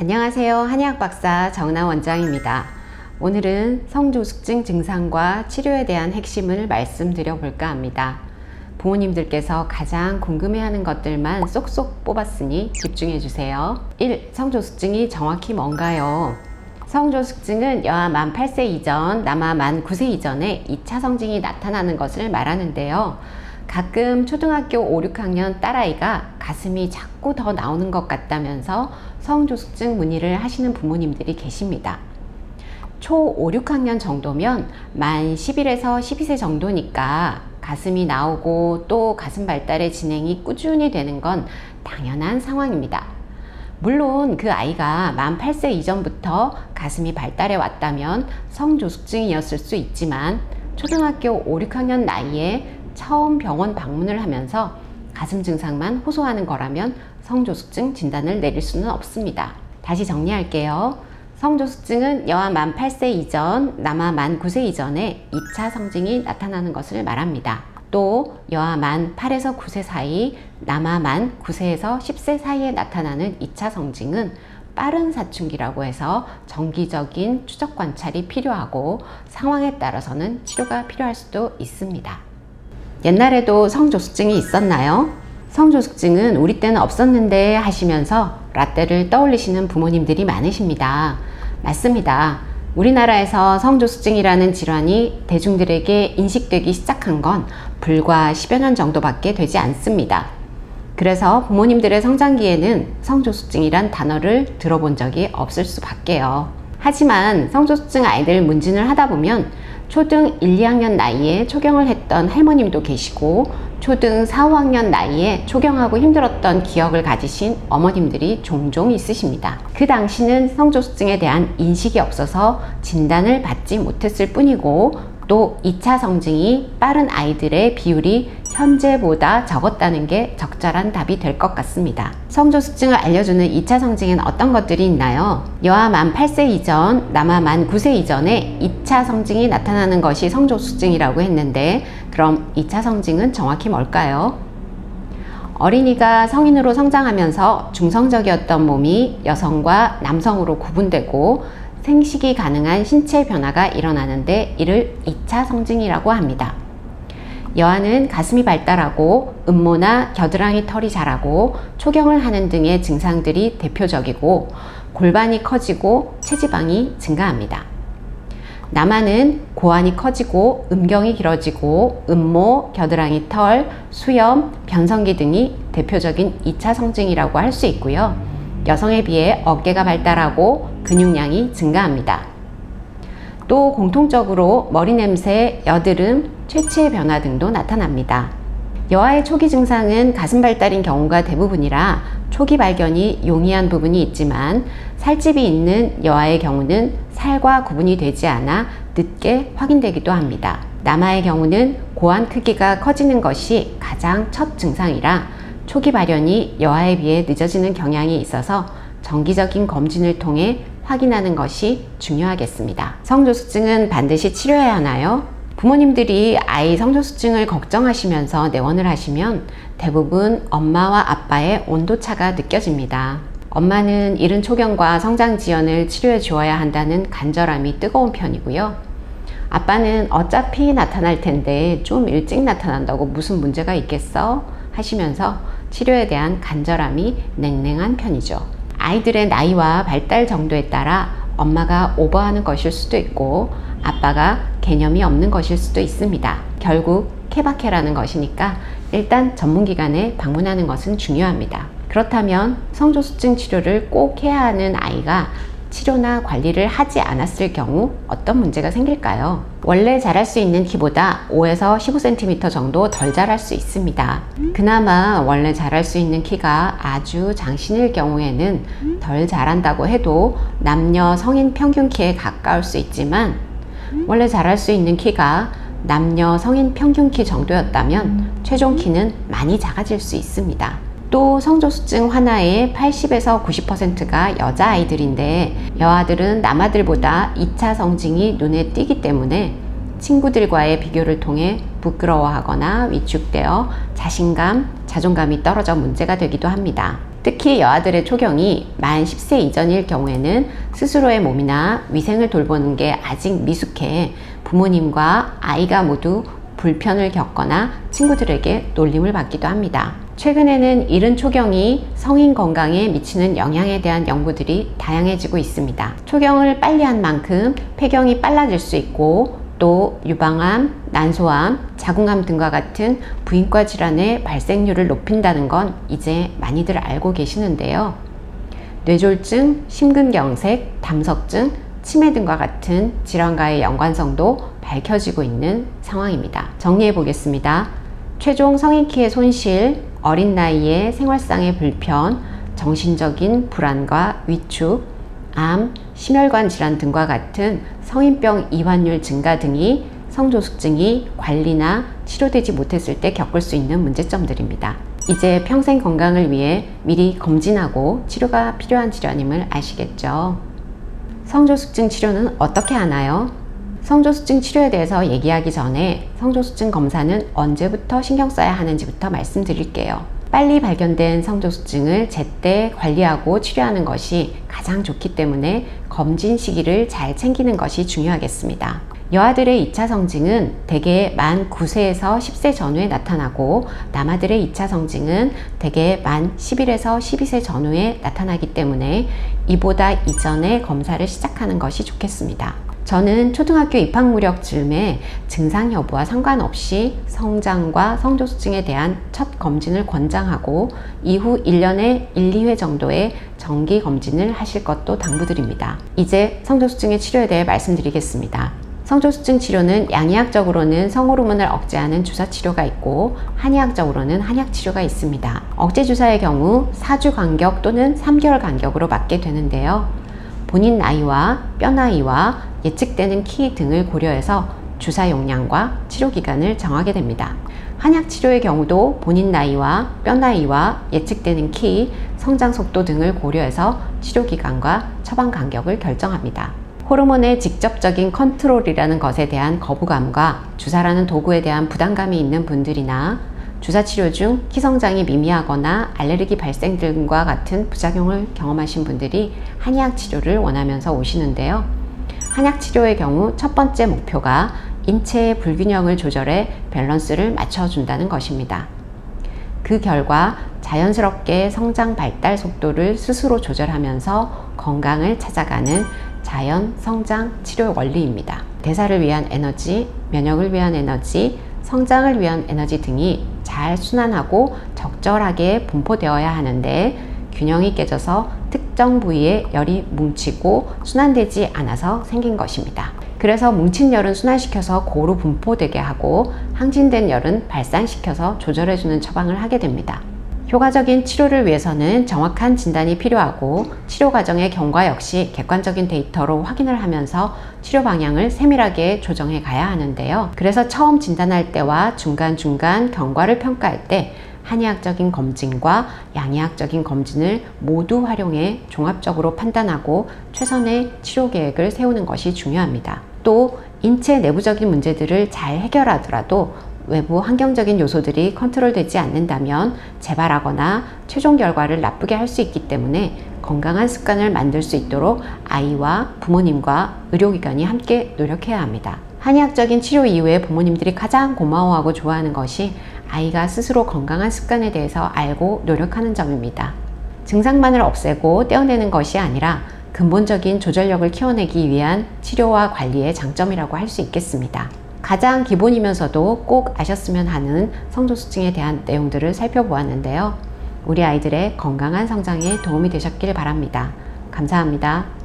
안녕하세요. 한의학 박사 정은아 원장입니다. 오늘은 성조숙증 증상과 치료에 대한 핵심을 말씀드려 볼까 합니다. 부모님들께서 가장 궁금해하는 것들만 쏙쏙 뽑았으니 집중해 주세요. 1. 성조숙증이 정확히 뭔가요? 성조숙증은 여아 만 8세 이전, 남아 만 9세 이전에 2차 성징이 나타나는 것을 말하는데요. 가끔 초등학교 5, 6학년 딸아이가 가슴이 자꾸 더 나오는 것 같다면서 성조숙증 문의를 하시는 부모님들이 계십니다. 초 5, 6학년 정도면 만 11에서 12세 정도니까 가슴이 나오고 또 가슴 발달의 진행이 꾸준히 되는 건 당연한 상황입니다. 물론 그 아이가 만 8세 이전부터 가슴이 발달해 왔다면 성조숙증이었을 수 있지만 초등학교 5, 6학년 나이에 처음 병원 방문을 하면서 가슴 증상만 호소하는 거라면 성조숙증 진단을 내릴 수는 없습니다. 다시 정리할게요. 성조숙증은 여아 만 8세 이전, 남아 만 9세 이전에 2차 성징이 나타나는 것을 말합니다. 또 여아 만 8에서 9세 사이, 남아 만 9세에서 10세 사이에 나타나는 2차 성징은 빠른 사춘기라고 해서 정기적인 추적 관찰이 필요하고 상황에 따라서는 치료가 필요할 수도 있습니다. 옛날에도 성조숙증이 있었나요? 성조숙증은 우리 때는 없었는데 하시면서 라떼를 떠올리시는 부모님들이 많으십니다. 맞습니다. 우리나라에서 성조숙증이라는 질환이 대중들에게 인식되기 시작한 건 불과 10여 년 정도밖에 되지 않습니다. 그래서 부모님들의 성장기에는 성조숙증이란 단어를 들어본 적이 없을 수밖에요. 하지만 성조숙증 아이들 문진을 하다 보면 초등 1, 2학년 나이에 초경을 했던 할머님도 계시고 초등 4, 5학년 나이에 초경하고 힘들었던 기억을 가지신 어머님들이 종종 있으십니다. 그 당시는 성조숙증에 대한 인식이 없어서 진단을 받지 못했을 뿐이고 또 2차 성징이 빠른 아이들의 비율이 현재보다 적었다는 게 적절한 답이 될 것 같습니다. 성조숙증을 알려주는 2차 성징엔 어떤 것들이 있나요? 여아 만 8세 이전, 남아 만 9세 이전에 2차 성징이 나타나는 것이 성조숙증이라고 했는데 그럼 2차 성징은 정확히 뭘까요? 어린이가 성인으로 성장하면서 중성적이었던 몸이 여성과 남성으로 구분되고 생식이 가능한 신체 변화가 일어나는데 이를 2차 성징이라고 합니다. 여아는 가슴이 발달하고 음모나 겨드랑이 털이 자라고 초경을 하는 등의 증상들이 대표적이고 골반이 커지고 체지방이 증가합니다. 남아는 고환이 커지고 음경이 길어지고 음모, 겨드랑이 털, 수염, 변성기 등이 대표적인 2차 성징이라고 할 수 있고요. 여성에 비해 어깨가 발달하고 근육량이 증가합니다. 또 공통적으로 머리 냄새, 여드름, 체취의 변화 등도 나타납니다. 여아의 초기 증상은 가슴 발달인 경우가 대부분이라 초기 발견이 용이한 부분이 있지만 살집이 있는 여아의 경우는 살과 구분이 되지 않아 늦게 확인되기도 합니다. 남아의 경우는 고환 크기가 커지는 것이 가장 첫 증상이라 초기 발현이 여아에 비해 늦어지는 경향이 있어서 정기적인 검진을 통해 확인하는 것이 중요하겠습니다. 성조숙증은 반드시 치료해야 하나요? 부모님들이 아이 성조숙증을 걱정하시면서 내원을 하시면 대부분 엄마와 아빠의 온도차가 느껴집니다. 엄마는 이른 초경과 성장 지연을 치료해 주어야 한다는 간절함이 뜨거운 편이고요. 아빠는 어차피 나타날 텐데 좀 일찍 나타난다고 무슨 문제가 있겠어? 하시면서 치료에 대한 간절함이 냉랭한 편이죠. 아이들의 나이와 발달 정도에 따라 엄마가 오버하는 것일 수도 있고 아빠가 개념이 없는 것일 수도 있습니다. 결국 케바케라는 것이니까 일단 전문기관에 방문하는 것은 중요합니다. 그렇다면 성조숙증 치료를 꼭 해야 하는 아이가 치료나 관리를 하지 않았을 경우 어떤 문제가 생길까요? 원래 자랄 수 있는 키보다 5에서 15cm 정도 덜 자랄 수 있습니다. 그나마 원래 자랄 수 있는 키가 아주 장신일 경우에는 덜 자란다고 해도 남녀 성인 평균 키에 가까울 수 있지만 원래 자랄 수 있는 키가 남녀 성인 평균 키 정도였다면 최종 키는 많이 작아질 수 있습니다. 또 성조숙증 환아의 80에서 90%가 여자아이들인데 여아들은 남아들보다 2차 성징이 눈에 띄기 때문에 친구들과의 비교를 통해 부끄러워하거나 위축되어 자신감, 자존감이 떨어져 문제가 되기도 합니다. 특히 여아들의 초경이 만 10세 이전일 경우에는 스스로의 몸이나 위생을 돌보는 게 아직 미숙해 부모님과 아이가 모두 불편을 겪거나 친구들에게 놀림을 받기도 합니다. 최근에는 이른 초경이 성인 건강에 미치는 영향에 대한 연구들이 다양해지고 있습니다. 초경을 빨리 한 만큼 폐경이 빨라질 수 있고 또 유방암, 난소암, 자궁암 등과 같은 부인과 질환의 발생률을 높인다는 건 이제 많이들 알고 계시는데요. 뇌졸중, 심근경색, 담석증, 치매 등과 같은 질환과의 연관성도 밝혀지고 있는 상황입니다. 정리해 보겠습니다. 최종 성인 키의 손실, 어린 나이에 생활상의 불편, 정신적인 불안과 위축, 암, 심혈관 질환 등과 같은 성인병 이환율 증가 등이 성조숙증이 관리나 치료되지 못했을 때 겪을 수 있는 문제점들입니다. 이제 평생 건강을 위해 미리 검진하고 치료가 필요한 질환임을 아시겠죠? 성조숙증 치료는 어떻게 하나요? 성조숙증 치료에 대해서 얘기하기 전에 성조숙증 검사는 언제부터 신경 써야 하는지부터 말씀드릴게요. 빨리 발견된 성조숙증을 제때 관리하고 치료하는 것이 가장 좋기 때문에 검진 시기를 잘 챙기는 것이 중요하겠습니다. 여아들의 2차 성징은 대개 만 9세에서 10세 전후에 나타나고 남아들의 2차 성징은 대개 만 11에서 12세 전후에 나타나기 때문에 이보다 이전에 검사를 시작하는 것이 좋겠습니다. 저는 초등학교 입학 무렵 즈음에 증상 여부와 상관없이 성장과 성조숙증에 대한 첫 검진을 권장하고 이후 1년에 1, 2회 정도의 정기 검진을 하실 것도 당부드립니다. 이제 성조숙증의 치료에 대해 말씀드리겠습니다. 성조숙증 치료는 양의학적으로는 성호르몬을 억제하는 주사 치료가 있고 한의학적으로는 한약 치료가 있습니다. 억제 주사의 경우 4주 간격 또는 3개월 간격으로 맞게 되는데요. 본인 나이와 뼈 나이와 예측되는 키 등을 고려해서 주사 용량과 치료 기간을 정하게 됩니다. 한약 치료의 경우도 본인 나이와 뼈 나이와 예측되는 키, 성장 속도 등을 고려해서 치료 기간과 처방 간격을 결정합니다. 호르몬의 직접적인 컨트롤이라는 것에 대한 거부감과 주사라는 도구에 대한 부담감이 있는 분들이나 주사 치료 중 키 성장이 미미하거나 알레르기 발생 등과 같은 부작용을 경험하신 분들이 한의학 치료를 원하면서 오시는데요. 한약 치료의 경우 첫 번째 목표가 인체의 불균형을 조절해 밸런스를 맞춰준다는 것입니다. 그 결과 자연스럽게 성장 발달 속도를 스스로 조절하면서 건강을 찾아가는 자연 성장 치료 원리입니다. 대사를 위한 에너지, 면역을 위한 에너지, 성장을 위한 에너지 등이 잘 순환하고 적절하게 분포되어야 하는데 균형이 깨져서 특정 부위에 열이 뭉치고 순환되지 않아서 생긴 것입니다. 그래서 뭉친 열은 순환시켜서 고루 분포되게 하고 항진된 열은 발산시켜서 조절해주는 처방을 하게 됩니다. 효과적인 치료를 위해서는 정확한 진단이 필요하고 치료 과정의 경과 역시 객관적인 데이터로 확인을 하면서 치료 방향을 세밀하게 조정해 가야 하는데요. 그래서 처음 진단할 때와 중간중간 경과를 평가할 때 한의학적인 검진과 양의학적인 검진을 모두 활용해 종합적으로 판단하고 최선의 치료 계획을 세우는 것이 중요합니다. 또 인체 내부적인 문제들을 잘 해결하더라도 외부 환경적인 요소들이 컨트롤되지 않는다면 재발하거나 최종 결과를 나쁘게 할 수 있기 때문에 건강한 습관을 만들 수 있도록 아이와 부모님과 의료기관이 함께 노력해야 합니다. 한의학적인 치료 이후에 부모님들이 가장 고마워하고 좋아하는 것이 아이가 스스로 건강한 습관에 대해서 알고 노력하는 점입니다. 증상만을 없애고 떼어내는 것이 아니라 근본적인 조절력을 키워내기 위한 치료와 관리의 장점이라고 할 수 있겠습니다. 가장 기본이면서도 꼭 아셨으면 하는 성조숙증에 대한 내용들을 살펴보았는데요. 우리 아이들의 건강한 성장에 도움이 되셨길 바랍니다. 감사합니다.